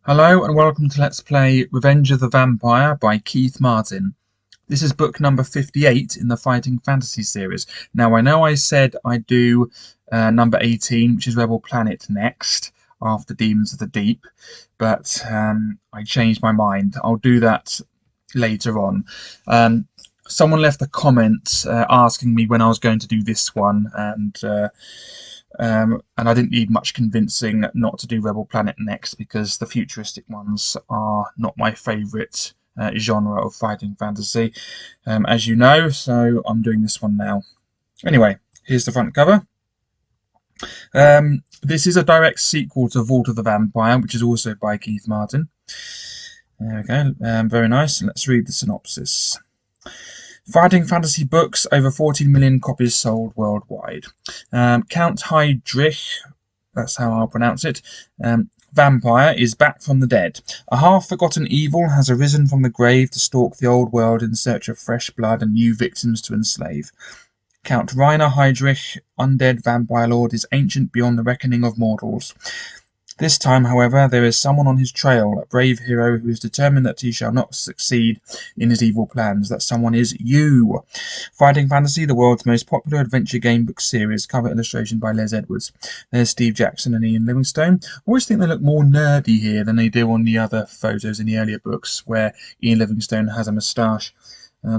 Hello and welcome to Let's Play Revenge of the Vampire by Keith Martin. This is book number 58 in the Fighting Fantasy series. Now I know I said I'd do number 18, which is Rebel Planet, next, after Demons of the Deep, but I changed my mind. I'll do that later on. Someone left a comment asking me when I was going to do this one, and I didn't need much convincing not to do Rebel Planet next because the futuristic ones are not my favourite genre of fighting fantasy, as you know, so I'm doing this one now. Anyway, here's the front cover. This is a direct sequel to Vault of the Vampire, which is also by Keith Martin. There we go, very nice. Let's read the synopsis. Fighting fantasy books, over 14 million copies sold worldwide. Count Heydrich, that's how I'll pronounce it, vampire, is back from the dead. A half-forgotten evil has arisen from the grave to stalk the old world in search of fresh blood and new victims to enslave. Count Rainer Heydrich, undead vampire lord, is ancient beyond the reckoning of mortals. This time, however, there is someone on his trail, a brave hero who is determined that he shall not succeed in his evil plans. That someone is you. Fighting Fantasy, the world's most popular adventure game book series. Cover illustration by Les Edwards. There's Steve Jackson and Ian Livingstone. I always think they look more nerdy here than they do on the other photos in the earlier books, where Ian Livingstone has a moustache. Yeah,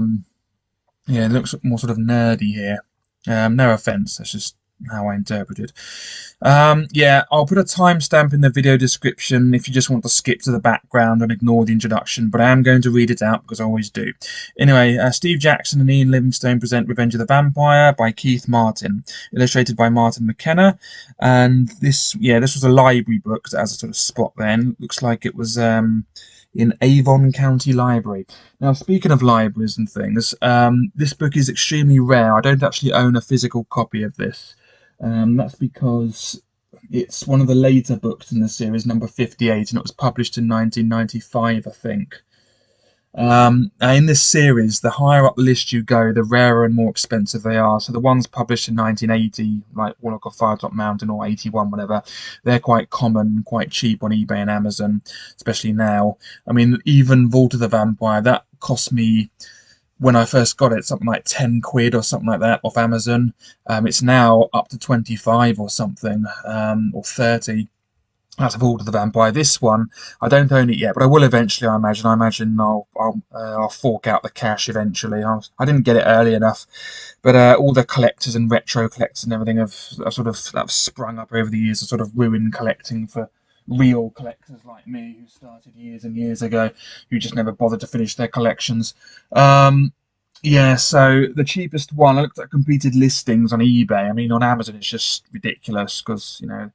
it looks more sort of nerdy here. No offence, that's just how I interpret it. Yeah, I'll put a timestamp in the video description if you just want to skip to the background and ignore the introduction, but I am going to read it out because I always do. Anyway, Steve Jackson and Ian Livingstone present Revenge of the Vampire by Keith Martin, illustrated by Martin McKenna. And this was a library book that has a sort of spot then. Looks like it was in Avon County Library. Now, speaking of libraries and things, this book is extremely rare. I don't actually own a physical copy of this. That's because it's one of the later books in the series, number 58, and it was published in 1995, I think. In this series, the higher up the list you go, the rarer and more expensive they are. So the ones published in 1980, like Warlock of Firetop Mountain, or 81, whatever, they're quite common, quite cheap on eBay and Amazon, especially now. I mean, even Vault of the Vampire, that cost me, when I first got it, something like 10 quid or something like that off Amazon. It's now up to 25 or something, or 30. That's Vault of the Vampire. This one, I don't own it yet, but I will eventually, I imagine. I imagine I'll fork out the cash eventually. I didn't get it early enough, but all the collectors and retro collectors and everything have sprung up over the years to sort of ruin collecting for real collectors like me who started years and years ago, who just never bothered to finish their collections. Yeah, so the cheapest one, I looked at completed listings on eBay. I mean, on Amazon, it's just ridiculous because, you know,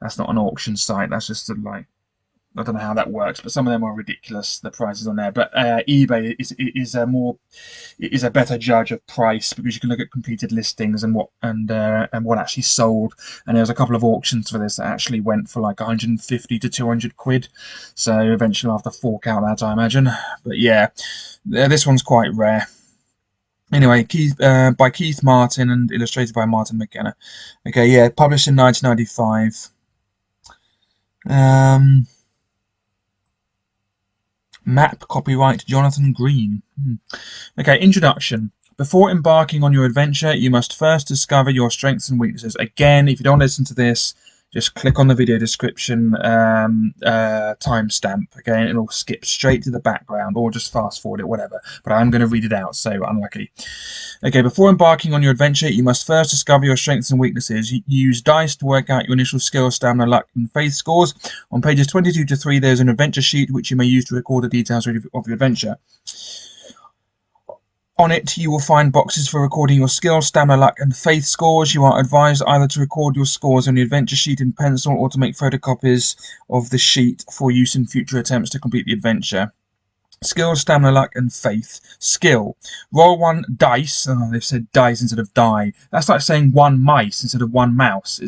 that's not an auction site. That's just like, I don't know how that works, but some of them are ridiculous, the prices on there. But eBay is a better judge of price because you can look at completed listings and what actually sold. And there was a couple of auctions for this that actually went for like 150 to 200 quid. So eventually I'll have to fork out that, I imagine. But yeah, this one's quite rare. Anyway, by Keith Martin and illustrated by Martin McKenna. Okay, yeah, published in 1995. Map copyright Jonathan Green. Okay, introduction. Before embarking on your adventure, you must first discover your strengths and weaknesses. Again, if you don't listen to this, just click on the video description timestamp, okay, and it'll skip straight to the background, or just fast forward it, whatever. But I'm going to read it out, so unlucky. Okay, before embarking on your adventure, you must first discover your strengths and weaknesses. You use dice to work out your initial skill, stamina, luck, and faith scores. On pages 22 to 3, there's an adventure sheet which you may use to record the details of your adventure. On it, you will find boxes for recording your skill, stamina, luck, and faith scores. You are advised either to record your scores on the adventure sheet in pencil or to make photocopies of the sheet for use in future attempts to complete the adventure. Skill, stamina, luck, and faith. Skill. Roll one dice. Oh, they've said dice instead of die. That's like saying one mice instead of one mouse.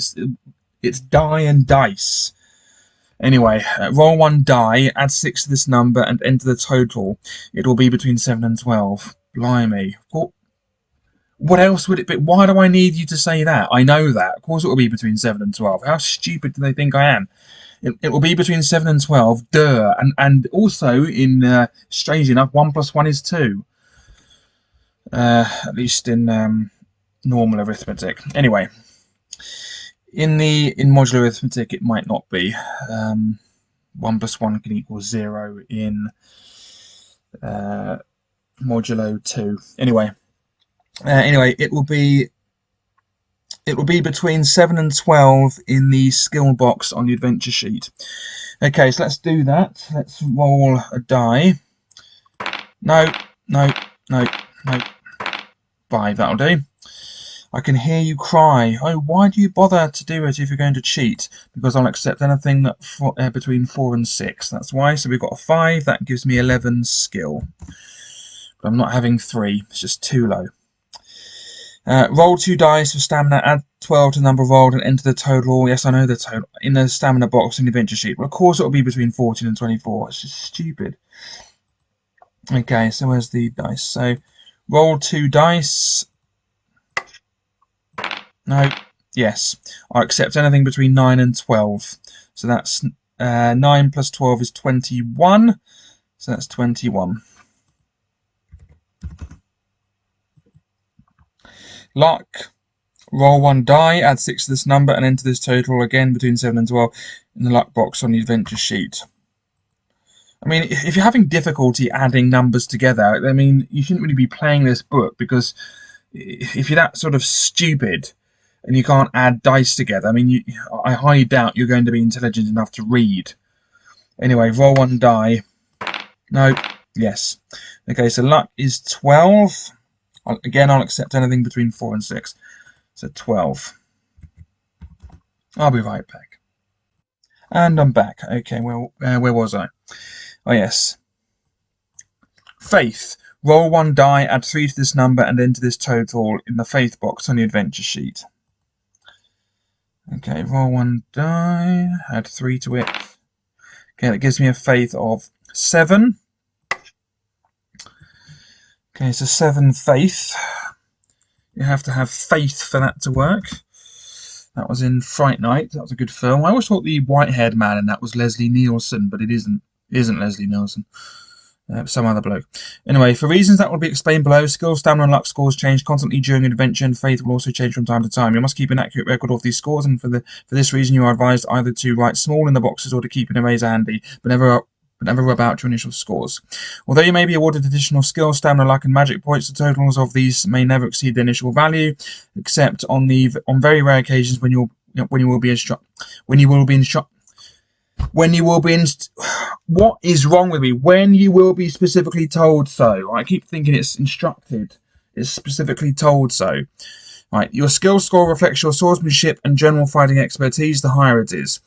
It's die and dice. Anyway, roll one die, add 6 to this number, and enter the total. It will be between 7 and 12. Blimey. What else would it be? Why do I need you to say that? I know that. Of course it will be between 7 and 12. How stupid do they think I am? It will be between 7 and 12. Duh. And also, in strangely enough, 1 plus 1 is 2. At least in normal arithmetic. Anyway, in modular arithmetic, it might not be. 1 plus 1 can equal 0 in modulo 2. Anyway, it will be between 7 and 12 in the skill box on the adventure sheet. Okay, so let's do that. Let's roll a die. No. 5, that'll do. I can hear you cry. Oh, why do you bother to do it if you're going to cheat? Because I'll accept anything between 4 and 6. That's why. So we've got a 5. That gives me 11 skill. But I'm not having 3. It's just too low. Roll 2 dice for stamina. Add 12 to the number rolled and enter the total. Yes, I know the total. In the stamina box in the adventure sheet. Well, of course it'll be between 14 and 24. It's just stupid. Okay, so where's the dice? So roll 2 dice. No. Yes. I accept anything between 9 and 12. So that's 9 plus 12 is 21. So that's 21. Luck. Roll 1 die, add 6 to this number, and enter this total again between 7 and 12 in the luck box on the adventure sheet. I mean, if you're having difficulty adding numbers together, I mean, you shouldn't really be playing this book, because if you're that sort of stupid and you can't add dice together, I mean, I highly doubt you're going to be intelligent enough to read. Anyway, roll 1 die. No. Yes. Okay, so luck is 12. Again, I'll accept anything between 4 and 6. So 12. I'll be right back. And I'm back. Okay, well, where was I? Oh, yes. Faith. Roll 1 die, add 3 to this number, and enter this total in the faith box on the adventure sheet. Okay, roll 1 die, add 3 to it. Okay, that gives me a faith of 7. Okay, so 7 faith. You have to have faith for that to work. That was in Fright Night. That was a good film. I always thought the white-haired man in that was Leslie Nielsen, but it isn't. It isn't Leslie Nielsen. Some other bloke. Anyway, for reasons that will be explained below, skill, stamina, and luck scores change constantly during an adventure, and faith will also change from time to time. You must keep an accurate record of these scores, and for this reason, you are advised either to write small in the boxes or to keep an eraser handy, but never about your initial scores. Although you may be awarded additional skill, stamina, luck, and magic points, the totals of these may never exceed the initial value, except on very rare occasions when you will be instructed. What is wrong with me? When you will be specifically told so. I keep thinking it's instructed. It's specifically told so. Right, your skill score reflects your swordsmanship and general fighting expertise. The higher it is.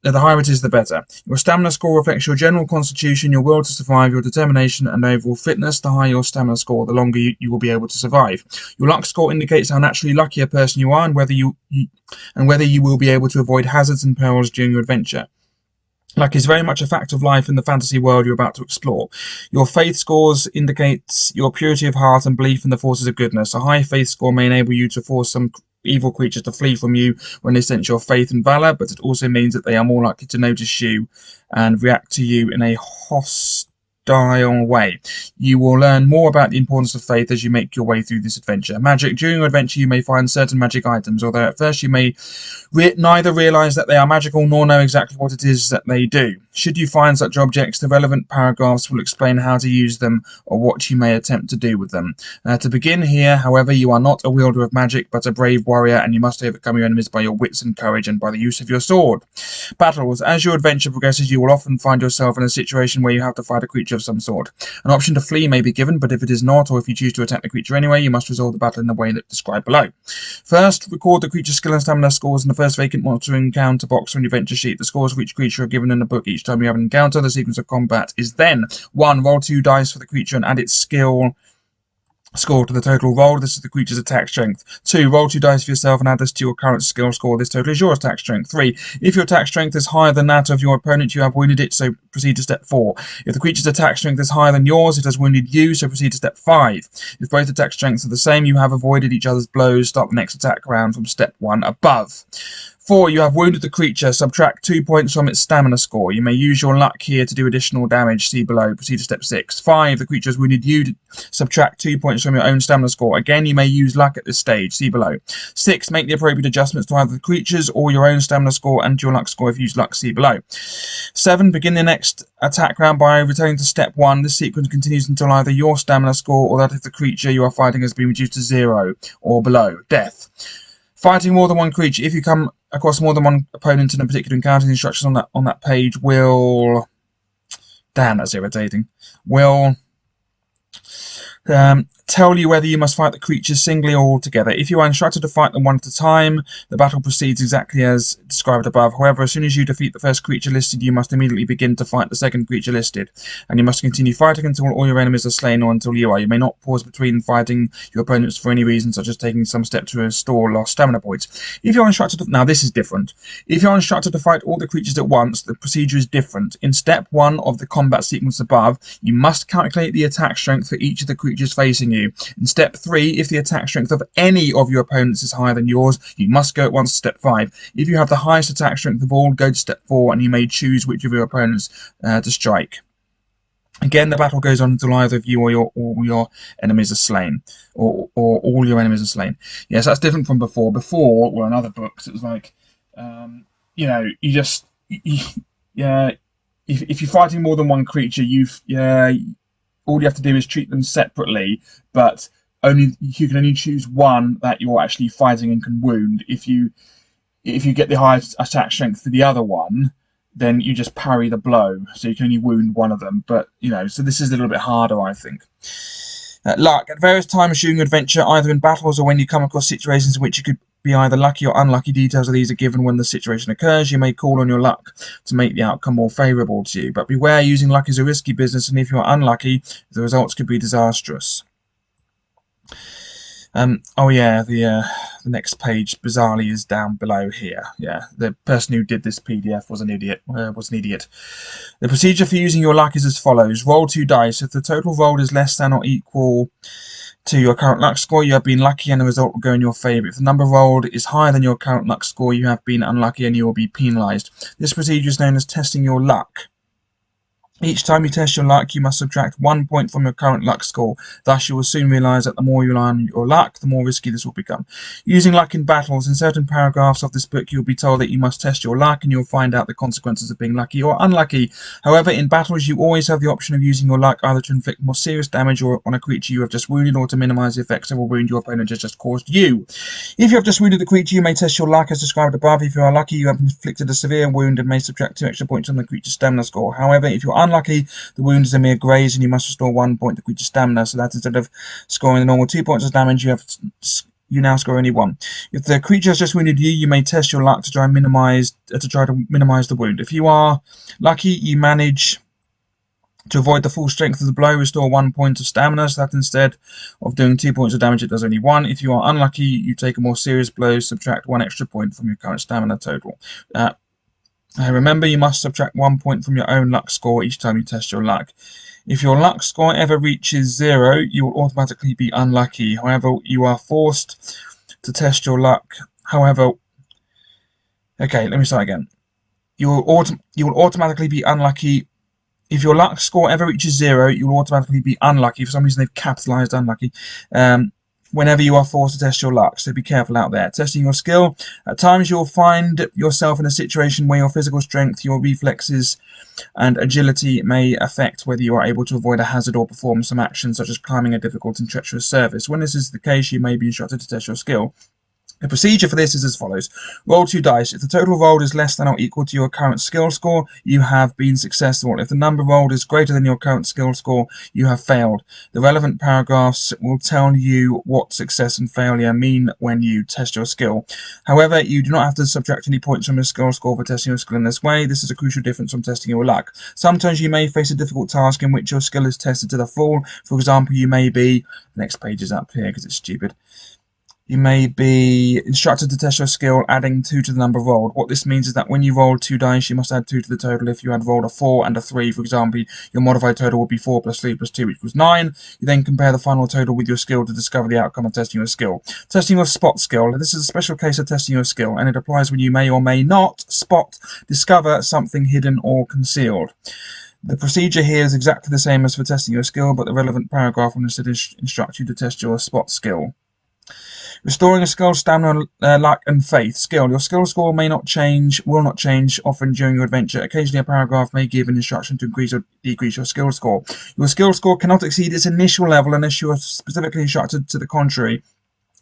The higher it is, the better. Your stamina score reflects your general constitution, your will to survive, your determination, and overall fitness. The higher your stamina score, the longer you will be able to survive. Your luck score indicates how naturally lucky a person you are, and whether you will be able to avoid hazards and perils during your adventure. Luck is very much a fact of life in the fantasy world you're about to explore. Your faith scores indicates your purity of heart and belief in the forces of goodness. A high faith score may enable you to force some evil creatures to flee from you when they sense your faith and valor, but it also means that they are more likely to notice you and react to you in a hostile way. You will learn more about the importance of faith as you make your way through this adventure. Magic. During your adventure, you may find certain magic items, although at first you may neither realize that they are magical nor know exactly what it is that they do. Should you find such objects, the relevant paragraphs will explain how to use them or what you may attempt to do with them. To begin here, however, you are not a wielder of magic, but a brave warrior, and you must overcome your enemies by your wits and courage and by the use of your sword. Battles. As your adventure progresses, you will often find yourself in a situation where you have to fight a creature of some sort. An option to flee may be given, but if it is not, or if you choose to attack the creature anyway, you must resolve the battle in the way that described below. First, record the creature's skill and stamina scores in the first vacant monster encounter box on your adventure sheet. The scores for each creature are given in the book each time you have an encounter. The sequence of combat is then 1. Roll 2 dice for the creature and add its skill score to the total roll. This is the creature's attack strength. 2. Roll 2 dice for yourself and add this to your current skill score. This total is your attack strength. 3. If your attack strength is higher than that of your opponent, you have wounded it, so proceed to step 4. If the creature's attack strength is higher than yours, it has wounded you, so proceed to step 5. If both attack strengths are the same, you have avoided each other's blows. Start the next attack round from step 1 above. 4. You have wounded the creature. Subtract 2 points from its stamina score. You may use your luck here to do additional damage. See below. Proceed to step 6. 5. The creature has wounded you. Subtract 2 points from your own stamina score. Again, you may use luck at this stage. See below. 6. Make the appropriate adjustments to either the creature's or your own stamina score and your luck score if you use luck. See below. 7. Begin the next attack round by returning to step 1. This sequence continues until either your stamina score or that of the creature you are fighting has been reduced to 0 or below. Death. Fighting more than one creature. If you come across more than one opponent in a particular encounter, the instructions on that page will... Damn, that's irritating. Will... tell you whether you must fight the creatures singly or together. If you are instructed to fight them one at a time, the battle proceeds exactly as described above. However, as soon as you defeat the first creature listed, you must immediately begin to fight the second creature listed, and you must continue fighting until all your enemies are slain or until you are. You may not pause between fighting your opponents for any reason, such as taking some step to restore lost stamina points. If you're instructed to... Now, this is different. If you're instructed to fight all the creatures at once, the procedure is different. In step 1 of the combat sequence above, you must calculate the attack strength for each of the creatures facing you. In step 3, if the attack strength of any of your opponents is higher than yours, you must go at once to step 5. If you have the highest attack strength of all, go to step 4, and you may choose which of your opponents to strike. Again, the battle goes on until either of you or your enemies are slain, or all your enemies are slain. Yes, that's different from before. Before, well, in other books, it was like, you know, you just, yeah, if you're fighting more than one creature, all you have to do is treat them separately, but you can only choose one that you're actually fighting and can wound. If you get the highest attack strength for the other one, then you just parry the blow, so you can only wound one of them. But so this is a little bit harder, I think. Luck. At various times during your adventure, either in battles or when you come across situations in which you could be either lucky or unlucky, details of these are given when the situation occurs. You may call on your luck to make the outcome more favourable to you. But beware, using luck is a risky business, and if you are unlucky, the results could be disastrous. Oh yeah, the next page, bizarrely, is down below here. Yeah, the person who did this PDF was an idiot. The procedure for using your luck is as follows. Roll 2 dice. If the total rolled is less than or equal to your current luck score, you have been lucky and the result will go in your favour. If the number rolled is higher than your current luck score, you have been unlucky and you will be penalised. This procedure is known as testing your luck. Each time you test your luck, you must subtract 1 point from your current luck score. Thus, you will soon realise that the more you rely on your luck, the more risky this will become. Using luck in battles. In certain paragraphs of this book, you'll be told that you must test your luck and you'll find out the consequences of being lucky or unlucky. However, in battles, you always have the option of using your luck either to inflict more serious damage on a creature you have just wounded, or to minimise the effects of a wound your opponent has just caused you. If you have just wounded the creature, you may test your luck as described above. If you are lucky, you have inflicted a severe wound and may subtract 2 extra points on the creature's stamina score. However, if you're unlucky, the wound is a mere graze and you must restore 1 point to creature's stamina, so that instead of scoring the normal 2 points of damage, you now score only 1. If the creature has just wounded you, you may test your luck to try to minimise the wound. If you are lucky, you manage to avoid the full strength of the blow, restore 1 point of stamina, so that instead of doing 2 points of damage, it does only 1. If you are unlucky, you take a more serious blow, subtract 1 extra point from your current stamina total. Remember, you must subtract 1 point from your own luck score each time you test your luck. If your luck score ever reaches 0, you will automatically be unlucky. However, you are forced to test your luck. Okay, let me start again. You will automatically be unlucky. If your luck score ever reaches 0, you will automatically be unlucky. For some reason, they've capitalised unlucky. Whenever you are forced to test your luck, so be careful out there. Testing your skill. At times you'll find yourself in a situation where your physical strength, your reflexes and agility may affect whether you are able to avoid a hazard or perform some action such as climbing a difficult and treacherous surface. When this is the case, you may be instructed to test your skill. The procedure for this is as follows. Roll 2 dice. If the total rolled is less than or equal to your current skill score, you have been successful. If the number rolled is greater than your current skill score, you have failed. The relevant paragraphs will tell you what success and failure mean when you test your skill. However, you do not have to subtract any points from your skill score for testing your skill in this way. This is a crucial difference from testing your luck. Sometimes you may face a difficult task in which your skill is tested to the full. For example, you may be... The next page is up here because it's stupid. You may be instructed to test your skill, adding 2 to the number rolled. What this means is that when you roll 2 dice, you must add 2 to the total. If you had rolled a 4 and a 3, for example, your modified total would be 4 plus 3 plus 2, which equals 9. You then compare the final total with your skill to discover the outcome of testing your skill. Testing your spot skill. This is a special case of testing your skill, and it applies when you may or may not discover something hidden or concealed. The procedure here is exactly the same as for testing your skill, but the relevant paragraph will instead instruct you to test your spot skill. Restoring a skill, stamina, luck, and faith. Skill. Your skill score will not change often during your adventure. Occasionally, a paragraph may give an instruction to increase or decrease your skill score. Your skill score cannot exceed its initial level unless you are specifically instructed to the contrary.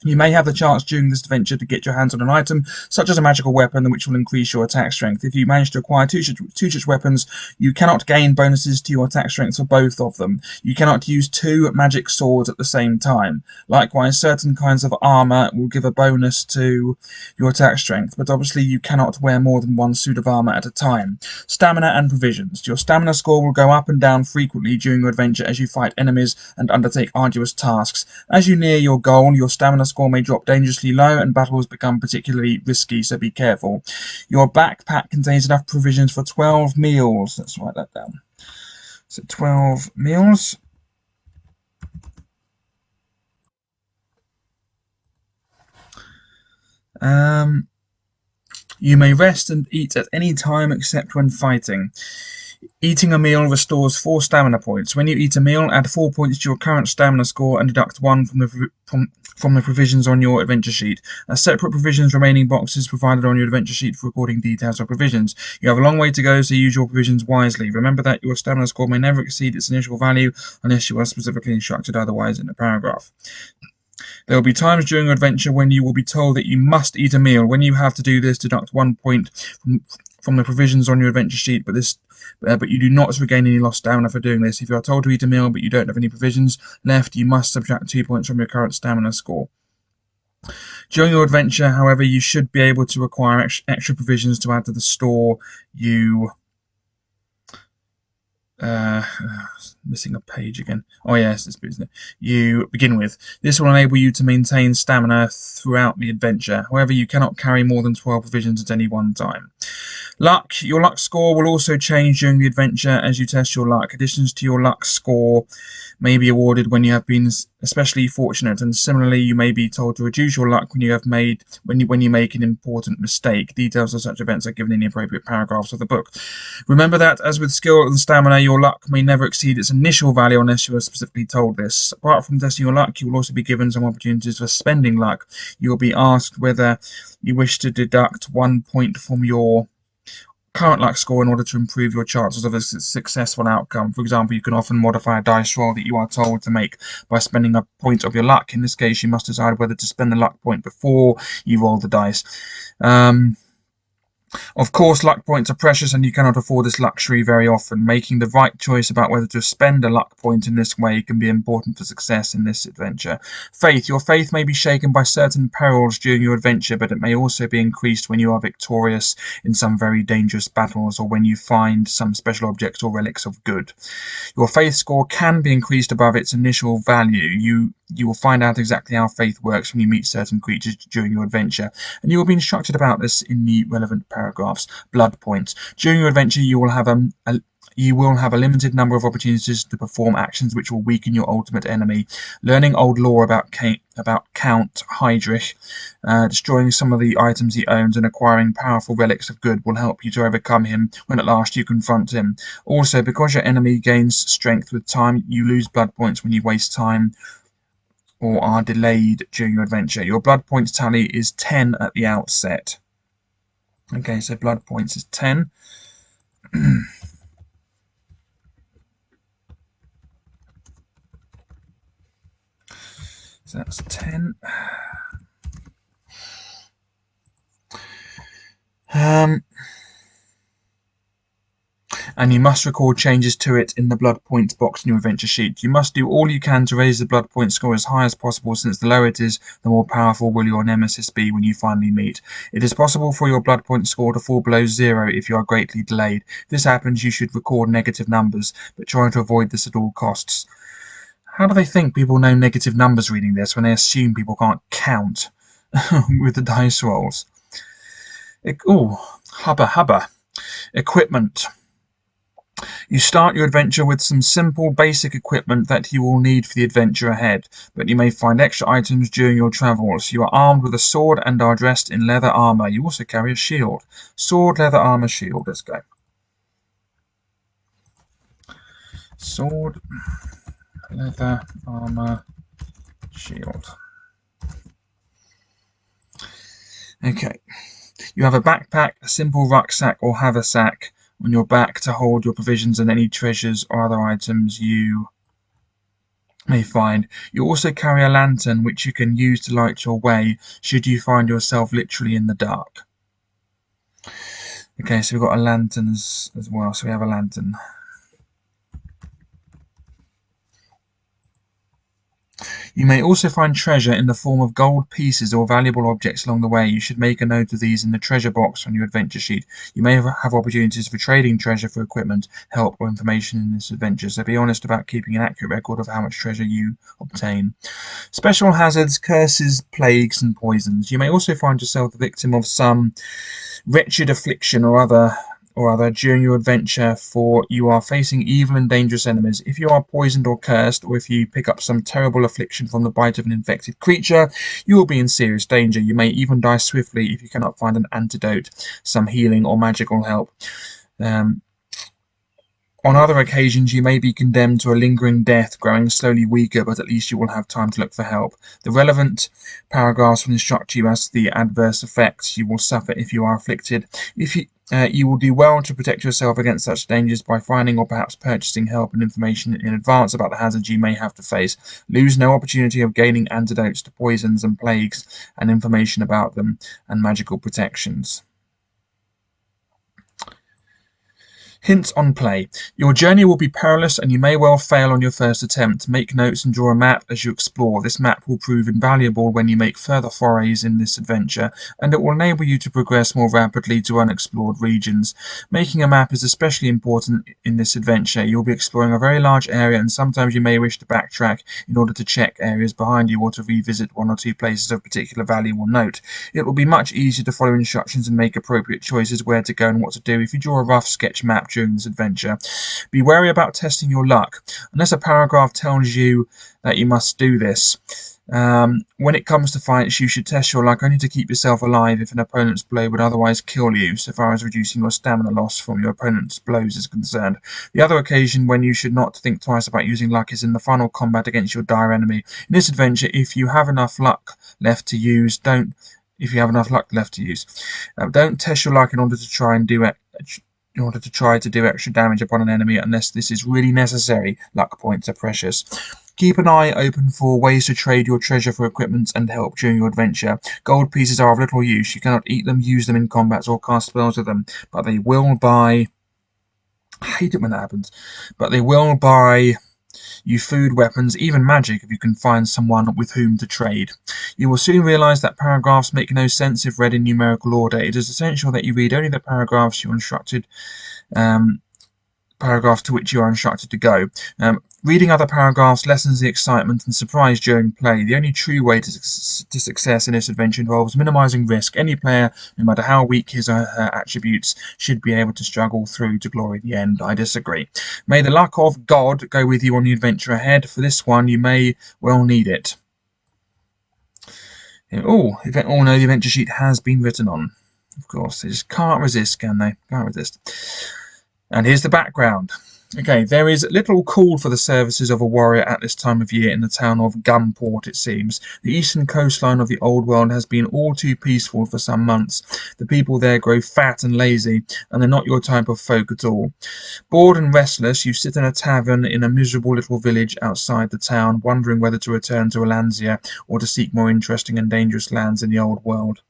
You may have the chance during this adventure to get your hands on an item, such as a magical weapon, which will increase your attack strength. If you manage to acquire two such weapons, you cannot gain bonuses to your attack strength for both of them. You cannot use 2 magic swords at the same time. Likewise, certain kinds of armor will give a bonus to your attack strength, but obviously you cannot wear more than 1 suit of armor at a time. Stamina and provisions. Your stamina score will go up and down frequently during your adventure as you fight enemies and undertake arduous tasks. As you near your goal, your stamina score may drop dangerously low and battles become particularly risky, so be careful. Your backpack contains enough provisions for 12 meals. Let's write that down. So 12 meals. You may rest and eat at any time except when fighting. Eating a meal restores 4 stamina points. When you eat a meal, add 4 points to your current stamina score and deduct 1 from the provisions on your adventure sheet. A separate provisions remaining box is provided on your adventure sheet for recording details of provisions. You have a long way to go, so use your provisions wisely. Remember that your stamina score may never exceed its initial value unless you are specifically instructed otherwise in the paragraph. There will be times during your adventure when you will be told that you must eat a meal. When you have to do this, deduct 1 point from the provisions on your adventure sheet, but you do not regain any lost stamina for doing this. If you are told to eat a meal but you don't have any provisions left, you must subtract 2 points from your current stamina score. During your adventure, however, you should be able to acquire extra provisions to add to the store you... missing a page again. Oh yes, this bit, isn't it? You begin with. This will enable you to maintain stamina throughout the adventure. However, you cannot carry more than 12 provisions at any one time. Luck. Your luck score will also change during the adventure as you test your luck. Additions to your luck score may be awarded when you have been especially fortunate, and similarly, you may be told to reduce your luck when you make an important mistake. Details of such events are given in the appropriate paragraphs of the book. Remember that, as with skill and stamina, your luck may never exceed its initial value unless you are specifically told this. Apart from testing your luck, you will also be given some opportunities for spending luck. You will be asked whether you wish to deduct 1 point from your current luck score in order to improve your chances of a successful outcome. For example, you can often modify a dice roll that you are told to make by spending a point of your luck. In this case, you must decide whether to spend the luck point before you roll the dice. Of course, luck points are precious and you cannot afford this luxury very often. Making the right choice about whether to spend a luck point in this way can be important for success in this adventure. Faith. Your faith may be shaken by certain perils during your adventure, but it may also be increased when you are victorious in some very dangerous battles or when you find some special objects or relics of good. Your faith score can be increased above its initial value. You will find out exactly how faith works when you meet certain creatures during your adventure, and you will be instructed about this in the relevant paragraphs. Blood points. During your adventure, you will have a limited number of opportunities to perform actions which will weaken your ultimate enemy. Learning old lore about Count Heydrich, destroying some of the items he owns, and acquiring powerful relics of good will help you to overcome him when at last you confront him. Also, because your enemy gains strength with time, you lose blood points when you waste time or are delayed during your adventure. Your blood points tally is 10 at the outset. Okay, so blood points is 10. So that's 10. And you must record changes to it in the blood points box in your adventure sheet. You must do all you can to raise the blood point score as high as possible, since the lower it is, the more powerful will your nemesis be when you finally meet. It is possible for your blood point score to fall below 0 if you are greatly delayed. If this happens, you should record negative numbers, but try to avoid this at all costs. How do they think people know negative numbers reading this when they assume people can't count with the dice rolls? Hubba hubba. Equipment. You start your adventure with some simple, basic equipment that you will need for the adventure ahead, but you may find extra items during your travels. You are armed with a sword and are dressed in leather armor. You also carry a shield. Sword, leather armor, shield. Let's go. Sword, leather armor, shield. Okay. You have a backpack, a simple rucksack or haversack on your back to hold your provisions and any treasures or other items you may find. You also carry a lantern which you can use to light your way should you find yourself literally in the dark. Okay, so we've got a lantern as well, so we have a lantern. You may also find treasure in the form of gold pieces or valuable objects along the way. You should make a note of these in the treasure box on your adventure sheet. You may have opportunities for trading treasure for equipment, help, or information in this adventure, so be honest about keeping an accurate record of how much treasure you obtain. Special hazards, curses, plagues, and poisons. You may also find yourself the victim of some wretched affliction or other during your adventure, for you are facing evil and dangerous enemies. If you are poisoned or cursed, or if you pick up some terrible affliction from the bite of an infected creature, you will be in serious danger. You may even die swiftly if you cannot find an antidote, some healing or magical help. On other occasions, you may be condemned to a lingering death, growing slowly weaker, but at least you will have time to look for help. The relevant paragraphs will instruct you as to the adverse effects you will suffer if you are afflicted. You will do well to protect yourself against such dangers by finding or perhaps purchasing help and information in advance about the hazards you may have to face. Lose no opportunity of gaining antidotes to poisons and plagues and information about them and magical protections. Hints on play. Your journey will be perilous and you may well fail on your first attempt. Make notes and draw a map as you explore. This map will prove invaluable when you make further forays in this adventure, and it will enable you to progress more rapidly to unexplored regions. Making a map is especially important in this adventure. You'll be exploring a very large area, and sometimes you may wish to backtrack in order to check areas behind you or to revisit one or two places of particular value or note. It will be much easier to follow instructions and make appropriate choices where to go and what to do if you draw a rough sketch map during this adventure. Be wary about testing your luck. Unless a paragraph tells you that you must do this, when it comes to fights, you should test your luck only to keep yourself alive if an opponent's blow would otherwise kill you, so far as reducing your stamina loss from your opponent's blows is concerned. The other occasion when you should not think twice about using luck is in the final combat against your dire enemy. In this adventure, if you have enough luck left to use, don't test your luck in order to try to do extra damage upon an enemy unless this is really necessary. Luck points are precious. Keep an eye open for ways to trade your treasure for equipment and help during your adventure. Gold pieces are of little use. You cannot eat them, use them in combats, or cast spells with them, but they will buy... I hate it when that happens. But they will buy you food, weapons, even magic if you can find someone with whom to trade. You will soon realize that paragraphs make no sense if read in numerical order. It is essential that you read only the paragraphs paragraphs to which you are instructed to go. Reading other paragraphs lessens the excitement and surprise during play. The only true way to success in this adventure involves minimizing risk. Any player, no matter how weak his or her attributes, should be able to struggle through to glory at the end. I disagree. May the luck of God go with you on the adventure ahead. For this one, you may well need it. Oh, all know the adventure sheet has been written on. Of course, they just can't resist, can they? Can't resist. And here's the background. Okay, there is little call for the services of a warrior at this time of year in the town of Gunport, it seems. The eastern coastline of the old world has been all too peaceful for some months. The people there grow fat and lazy, and they're not your type of folk at all. Bored and restless, you sit in a tavern in a miserable little village outside the town, wondering whether to return to Alanzia or to seek more interesting and dangerous lands in the old world.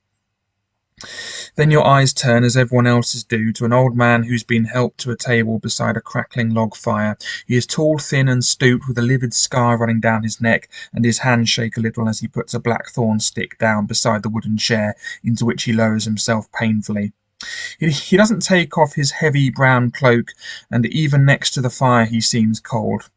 Then your eyes turn, as everyone else's do, to an old man who's been helped to a table beside a crackling log fire. He is tall, thin, and stooped, with a livid scar running down his neck, and his hands shake a little as he puts a black thorn stick down beside the wooden chair, into which he lowers himself painfully. He doesn't take off his heavy brown cloak, and even next to the fire he seems cold.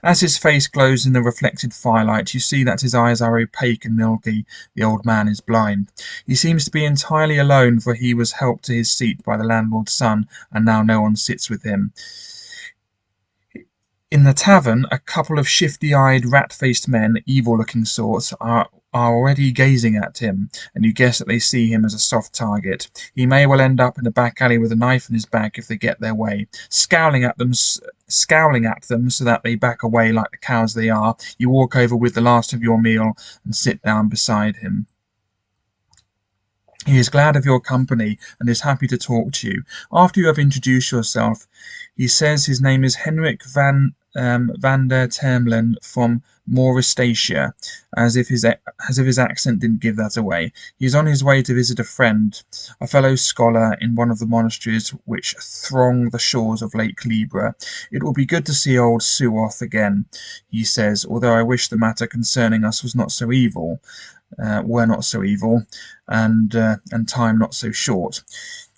As his face glows in the reflected firelight, you see that his eyes are opaque and milky. The old man is blind. He seems to be entirely alone, for he was helped to his seat by the landlord's son, and now no one sits with him. In the tavern, a couple of shifty-eyed, rat-faced men, evil-looking sorts, are already gazing at him, and you guess that they see him as a soft target. He may well end up in a back alley with a knife in his back if they get their way. Scowling at them so that they back away like the cows they are, you walk over with the last of your meal and sit down beside him. He is glad of your company and is happy to talk to you. After you have introduced yourself, he says his name is Henrik van der Termelen from Mauristatia, as if his accent didn't give that away. He is on his way to visit a friend, a fellow scholar in one of the monasteries which throng the shores of Lake Libra. It will be good to see old Suoth again, he says, although I wish the matter concerning us was not so evil. Were not so evil, and time not so short.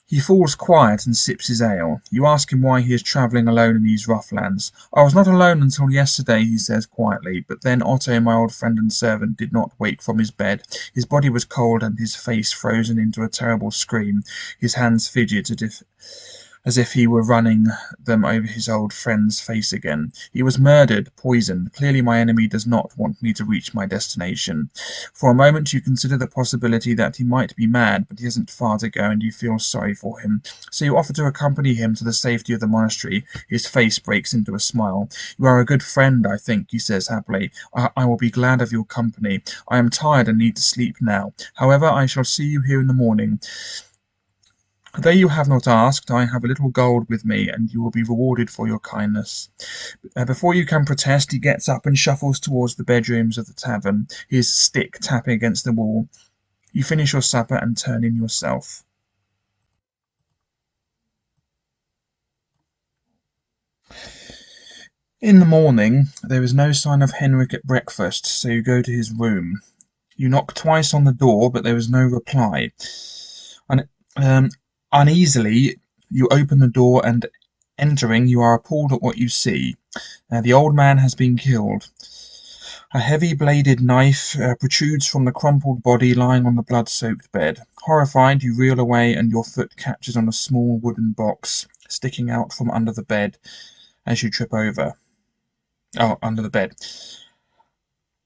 He falls quiet and sips his ale. You ask him why he is travelling alone in these rough lands. I was not alone until yesterday, he says quietly, but then Otto, my old friend and servant, did not wake from his bed. His body was cold and his face frozen into a terrible scream. His hands fidget as if he were running them over his old friend's face again. He was murdered, poisoned. Clearly my enemy does not want me to reach my destination. For a moment you consider the possibility that he might be mad, but he hasn't far to go, and you feel sorry for him. So you offer to accompany him to the safety of the monastery. His face breaks into a smile. You are a good friend, I think, he says happily. I will be glad of your company. I am tired and need to sleep now. However, I shall see you here in the morning. Though you have not asked, I have a little gold with me, and you will be rewarded for your kindness. Before you can protest, he gets up and shuffles towards the bedrooms of the tavern, his stick tapping against the wall. You finish your supper and turn in yourself. In the morning, there is no sign of Henrik at breakfast, so you go to his room. You knock twice on the door, but there is no reply. Uneasily, you open the door, and entering, you are appalled at what you see. The old man has been killed. A heavy-bladed knife protrudes from the crumpled body lying on the blood-soaked bed. Horrified, you reel away, and your foot catches on a small wooden box sticking out from under the bed as you trip over. Under the bed.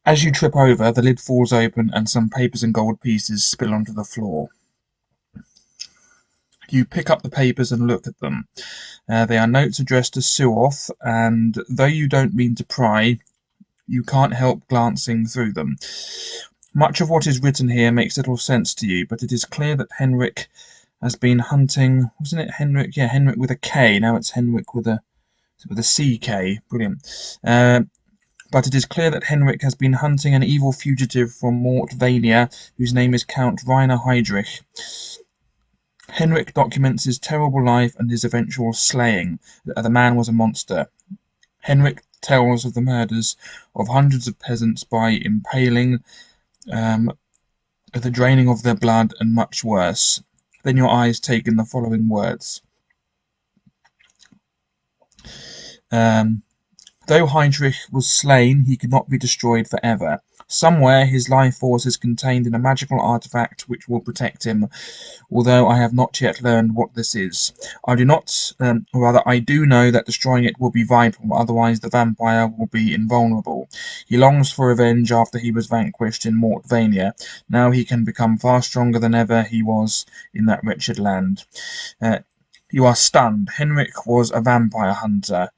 As you trip over, the lid falls open, and some papers and gold pieces spill onto the floor. You pick up the papers and look at them. They are notes addressed to Suoth, and though you don't mean to pry, you can't help glancing through them. Much of what is written here makes little sense to you, but it is clear that Henrik has been hunting. Wasn't it Henrik? Yeah, Henrik with a K. Now it's Henrik with a CK. Brilliant. But it is clear that Henrik has been hunting an evil fugitive from Mortvania, whose name is Count Rainer Heydrich. Henrik documents his terrible life and his eventual slaying. The man was a monster. Henrik tells of the murders of hundreds of peasants by impaling, the draining of their blood, and much worse. Then your eyes take in the following words. Though Heydrich was slain, he could not be destroyed forever. Somewhere his life force is contained in a magical artifact which will protect him, although I have not yet learned what this is. I do know that destroying it will be vital, otherwise the vampire will be invulnerable. He longs for revenge after he was vanquished in Mortvania. Now he can become far stronger than ever he was in that wretched land. You are stunned. Henrik was a vampire hunter.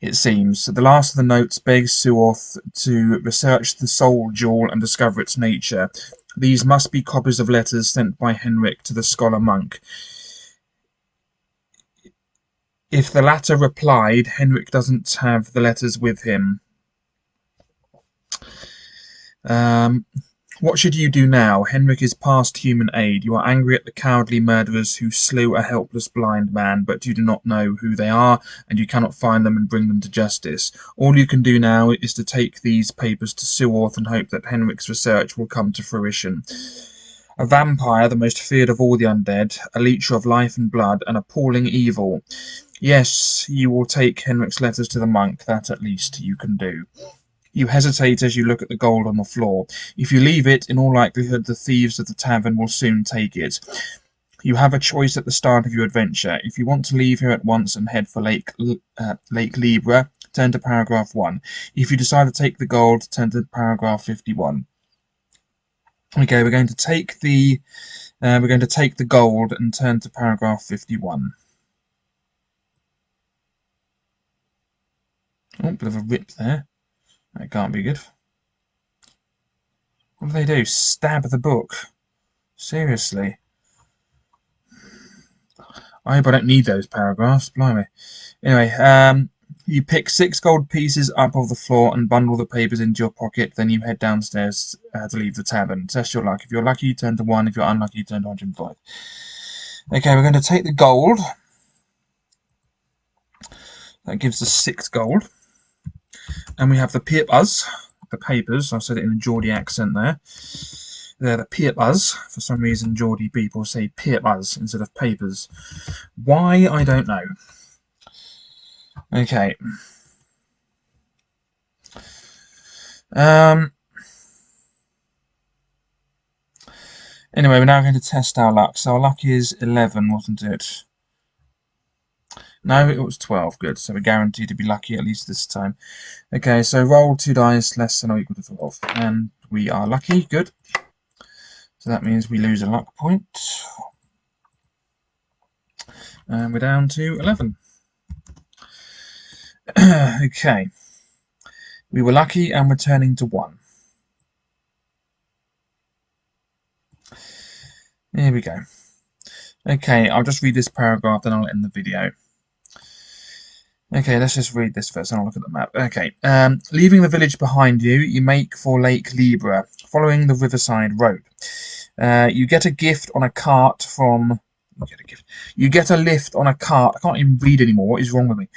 It seems. The last of the notes begs Suoth to research the soul jewel and discover its nature. These must be copies of letters sent by Henrik to the scholar monk. If the latter replied, Henrik doesn't have the letters with him. What should you do now? Henrik is past human aid. You are angry at the cowardly murderers who slew a helpless blind man, but you do not know who they are, and you cannot find them and bring them to justice. All you can do now is to take these papers to Suoth and hope that Henrik's research will come to fruition. A vampire, the most feared of all the undead, a leecher of life and blood, an appalling evil. Yes, you will take Henrik's letters to the monk. That at least you can do. You hesitate as you look at the gold on the floor. If you leave it, in all likelihood the thieves of the tavern will soon take it. You have a choice at the start of your adventure. If you want to leave here at once and head for Lake Libra, turn to paragraph 1. If you decide to take the gold, turn to paragraph 51. Okay, we're going to take the gold and turn to paragraph 51. Oh, bit of a rip there. That can't be good. What do they do? Stab the book? Seriously? I hope I don't need those paragraphs. Blimey. Anyway, you pick 6 gold pieces up off the floor and bundle the papers into your pocket. Then you head downstairs to leave the tavern. Test your luck. If you're lucky, you turn to 1. If you're unlucky, you turn to 105. Okay, we're going to take the gold. That gives us 6 gold. And we have the papers. The papers. I said it in a Geordie accent there. They're the papers. For some reason, Geordie people say papers instead of papers. Why, I don't know. Okay. Anyway, we're now going to test our luck. So our luck is 11, wasn't it? No, it was 12. Good. So we're guaranteed to be lucky at least this time. Okay, so roll 2 dice less than or equal to 12. And we are lucky. Good. So that means we lose a luck point. And we're down to 11. Okay. We were lucky and we're turning to 1. Here we go. Okay, I'll just read this paragraph, then I'll end the video. Okay, let's just read this first and I'll look at the map. Okay, leaving the village behind you, you make for Lake Libra, following the riverside road. You get a gift on a cart from... You get a lift on a cart. I can't even read anymore. What is wrong with me?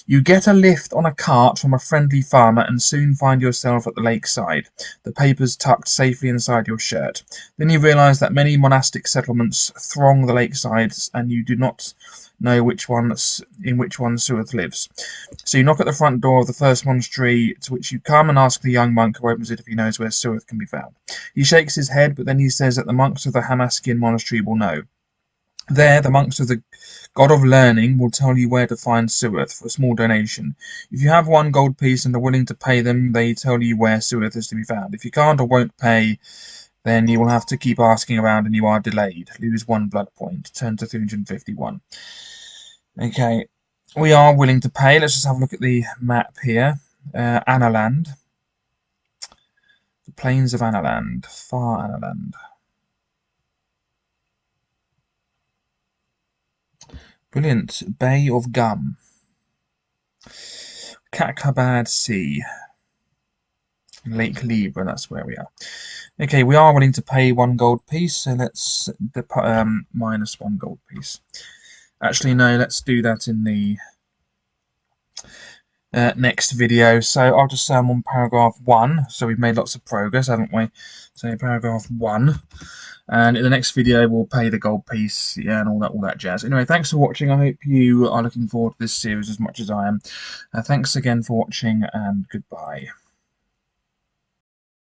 You get a lift on a cart from a friendly farmer and soon find yourself at the lakeside, the papers tucked safely inside your shirt. Then you realise that many monastic settlements throng the lakesides and you do not know in which one Suath lives. So you knock at the front door of the first monastery to which you come and ask the young monk who opens it if he knows where Suath can be found. He shakes his head, but then he says that the monks of the Hamaskian monastery will know. There, the monks of the God of Learning will tell you where to find Suath for a small donation. If you have 1 gold piece and are willing to pay them, they tell you where Suath is to be found. If you can't or won't pay, then you will have to keep asking around and you are delayed. Lose 1 blood point. Turn to 351. Okay, we are willing to pay. Let's just have a look at the map here. Analand. The plains of Analand. Far Analand. Brilliant. Bay of Gum. Kakhabad Sea. Lake Libra, that's where we are. Okay, we are willing to pay 1 gold piece, so let's minus 1 gold piece. Actually, no, let's do that in the next video. So I'll just say I'm on paragraph 1. So we've made lots of progress, haven't we? So paragraph 1. And in the next video, we'll pay the gold piece, yeah, and all that jazz. Anyway, thanks for watching. I hope you are looking forward to this series as much as I am. Thanks again for watching, and goodbye.